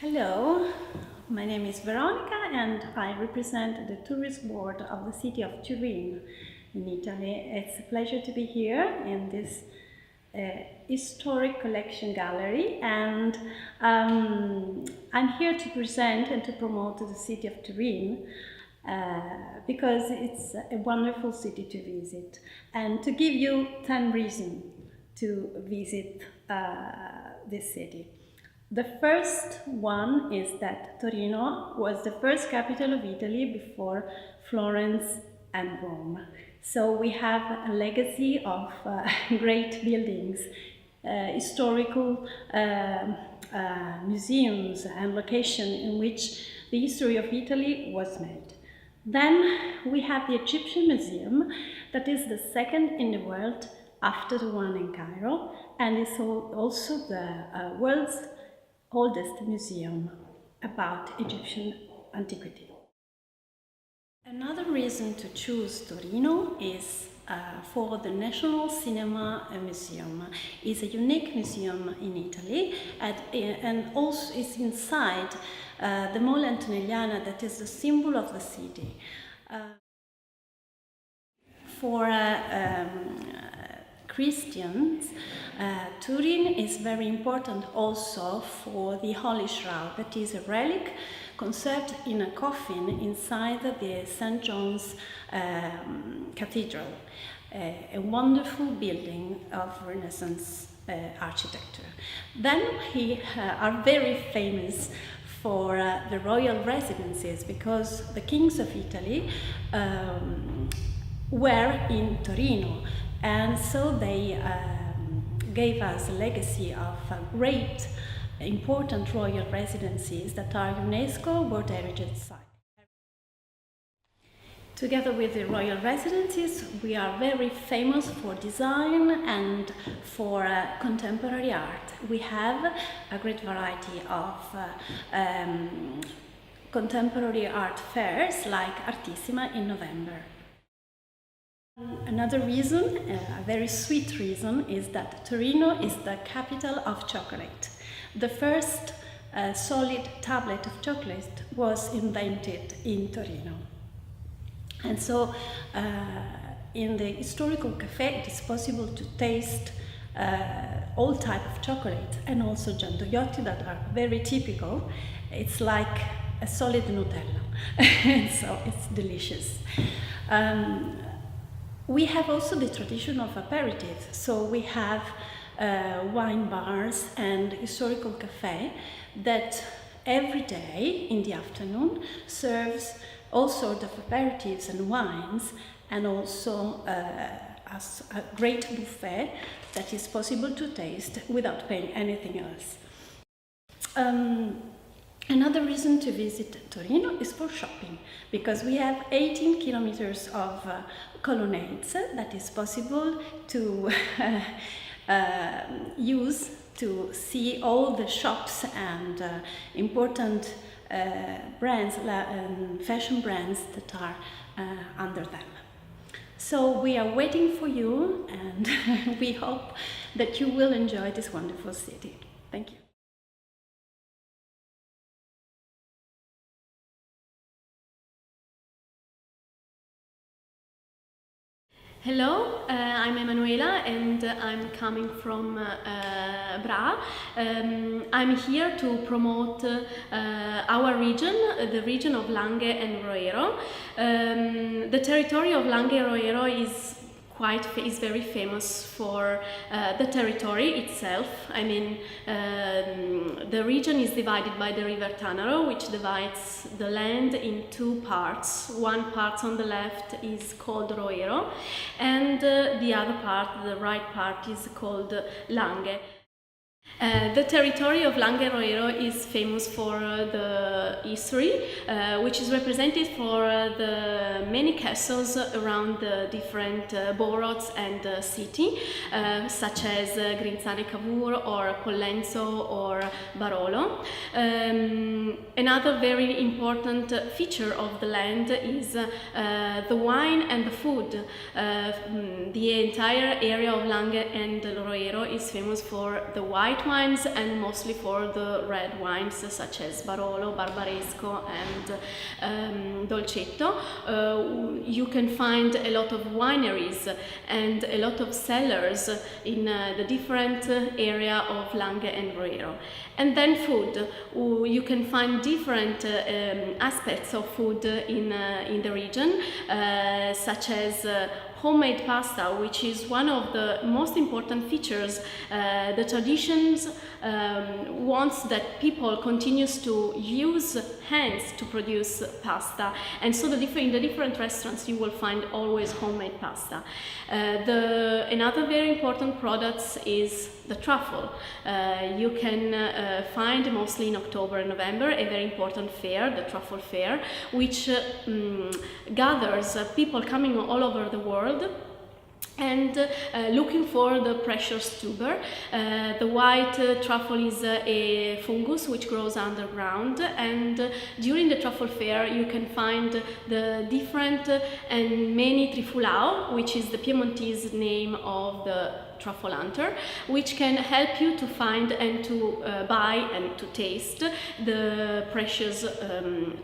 Hello, my name is Veronica and I represent the tourist board of the city of Turin in Italy. It's a pleasure to be here in this historic collection gallery, and I'm here to present and to promote the city of Turin because it's a wonderful city to visit, and to give you 10 reasons to visit this city. The first one is that Torino was the first capital of Italy before Florence and Rome. So we have a legacy of great buildings, historical museums and locations in which the history of Italy was made. Then we have the Egyptian Museum, that is the second in the world after the one in Cairo, and is also the world's oldest museum about Egyptian antiquity. Another reason to choose Torino is for the National Cinema Museum. It's a unique museum in Italy and also is inside the Mole Antonelliana, that is the symbol of the city. For Christians, Turin is very important also for the Holy Shroud, that is a relic conserved in a coffin inside the St. John's Cathedral, a wonderful building of Renaissance architecture. Then we are very famous for the royal residences, because the kings of Italy were in Torino. And so they gave us a legacy of great, important royal residencies that are UNESCO World Heritage Sites. Together with the royal residences, we are very famous for design and for contemporary art. We have a great variety of contemporary art fairs like Artissima in November. Another reason, a very sweet reason, is that Torino is the capital of chocolate. The first solid tablet of chocolate was invented in Torino. And so in the historical cafe it is possible to taste all types of chocolate, and also gianduiotti that are very typical. It's like a solid Nutella, and so it's delicious. We have also the tradition of aperitifs, so we have wine bars and historical cafe that every day in the afternoon serves all sorts of aperitifs and wines, and also a great buffet that is possible to taste without paying anything else. Another reason to visit Torino is for shopping, because we have 18 kilometers of colonnades that is possible to use to see all the shops and important brands, fashion brands that are under them. So we are waiting for you, and we hope that you will enjoy this wonderful city. Thank you. Hello, I'm Emanuela and I'm coming from Bra. I'm here to promote our region, the region of Langhe and Roero. The territory of Langhe and Roero is very famous for the territory itself. I mean, the region is divided by the river Tanaro, which divides the land in two parts. One part on the left is called Roero, and the other part, the right part, is called Langhe. The territory of Langhe and Roero is famous for the history, which is represented for the many castles around the different boroughs and city, such as Grinzane Cavour or Pollenzo or Barolo. Another very important feature of the land is the wine and the food. The entire area of Langhe and Roero is famous for the wine white wines and mostly for the red wines such as Barolo, Barbaresco and Dolcetto. You can find a lot of wineries and a lot of cellars in the different area of Langhe and Roero. And then food. You can find different aspects of food in the region, such as homemade pasta, which is one of the most important features. The traditions wants that people continues to use hands to produce pasta, and so in the different restaurants you will find always homemade pasta. Another very important product is the truffle. You can find mostly in October and November a very important fair, the truffle fair, which gathers people coming all over the world and looking for the precious tuber. The white truffle is a fungus which grows underground, and during the truffle fair you can find the different and many trifulao, which is the Piemontese name of the truffle hunter, which can help you to find and to buy and to taste the precious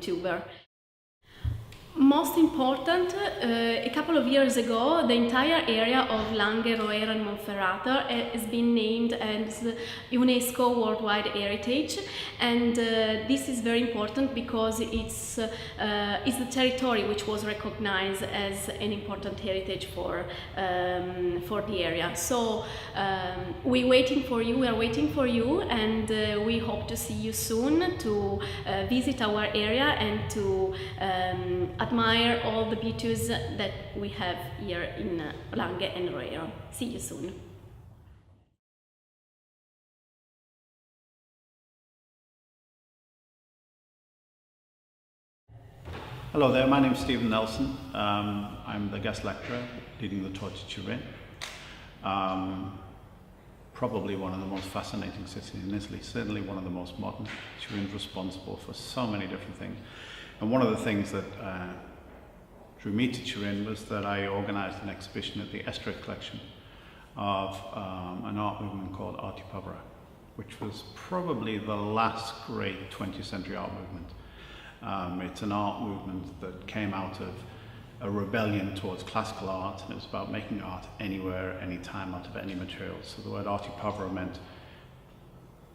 tuber. Most important, a couple of years ago, the entire area of Langhe, Roero and Monferrato has been named as UNESCO Worldwide Heritage, and this is very important because it's the territory which was recognized as an important heritage for the area. So we are waiting for you, and we hope to see you soon to visit our area and to admire all the beauties that we have here in Langhe and Roero. See you soon. Hello there, my name is Stephen Nelson. I'm the guest lecturer leading the tour to Turin. Probably one of the most fascinating cities in Italy, certainly one of the most modern. Turin's responsible for so many different things. And one of the things that drew me to Turin was that I organized an exhibition at the Estorick collection of an art movement called Arte Povera, which was probably the last great 20th century art movement. It's an art movement that came out of a rebellion towards classical art, and it was about making art anywhere, anytime, out of any material. So the word Arte Povera meant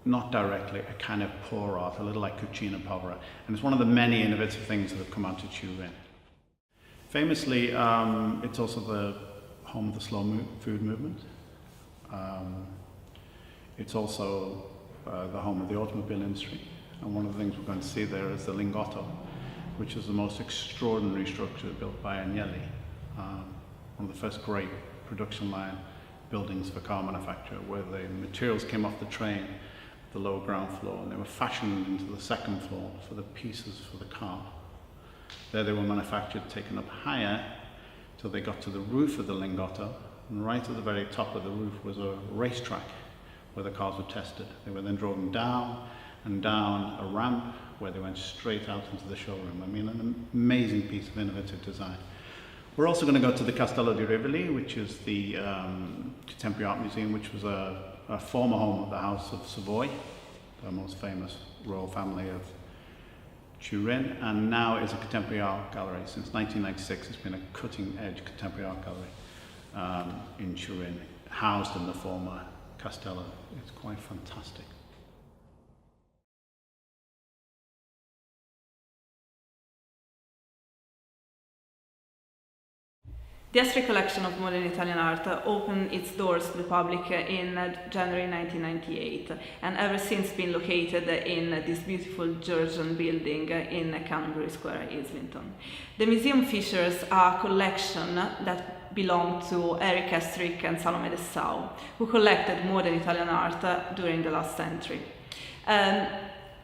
not directly, a kind of poor art, a little like cucina povera. And it's one of the many innovative things that have come out of Turin. Famously, it's also the home of the slow food movement. It's also the home of the automobile industry. And one of the things we're going to see there is the Lingotto, which is the most extraordinary structure built by Agnelli. One of the first great production line buildings for car manufacture, where the materials came off the train, the lower ground floor, and they were fashioned into the second floor for the pieces for the car. There they were manufactured, taken up higher till they got to the roof of the Lingotto, and right at the very top of the roof was a racetrack where the cars were tested. They were then driven down and down a ramp where they went straight out into the showroom. I mean, an amazing piece of innovative design. We're also going to go to the Castello di Rivoli, which is the Contemporary Art Museum, which was a former home of the House of Savoy, the most famous royal family of Turin, and now is a contemporary art gallery. Since 1996, it's been a cutting-edge contemporary art gallery in Turin, housed in the former Castello. It's quite fantastic. The Estorick collection of modern Italian art opened its doors to the public in January 1998, and ever since been located in this beautiful Georgian building in Canterbury Square, Islington. The museum features a collection that belonged to Eric Estorick and Salome Dessau, who collected modern Italian art during the last century.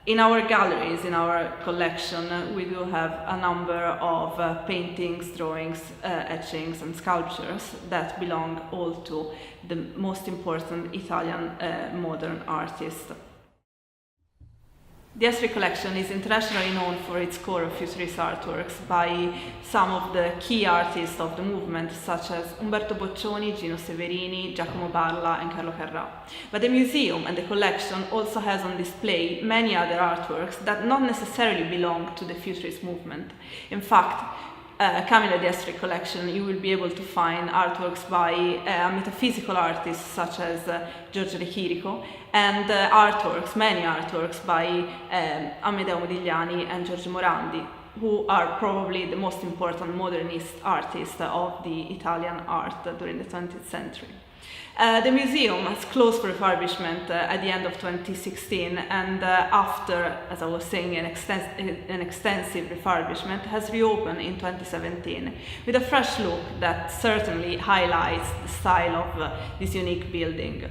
In our galleries, in our collection, we do have a number of paintings, drawings, etchings and sculptures that belong all to the most important Italian modern artists. The Estorick collection is internationally known for its core of futurist artworks by some of the key artists of the movement, such as Umberto Boccioni, Gino Severini, Giacomo Barla, and Carlo Carrà. But the museum and the collection also has on display many other artworks that not necessarily belong to the futurist movement. In fact, coming to the Estorick collection, you will be able to find artworks by metaphysical artists such as Giorgio De Chirico, and many artworks by Amedeo Modigliani and Giorgio Morandi, who are probably the most important modernist artists of the Italian art during the 20th century. The museum has closed for refurbishment at the end of 2016, and after, as I was saying, an extensive refurbishment, has reopened in 2017 with a fresh look that certainly highlights the style of this unique building.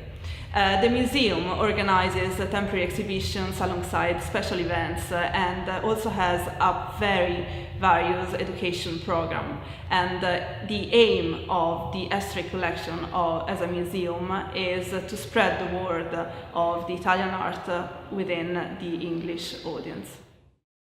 The museum organizes temporary exhibitions alongside special events and also has a very various education program. And the aim of the Estorick collection as a museum is to spread the word of the Italian art within the English audience.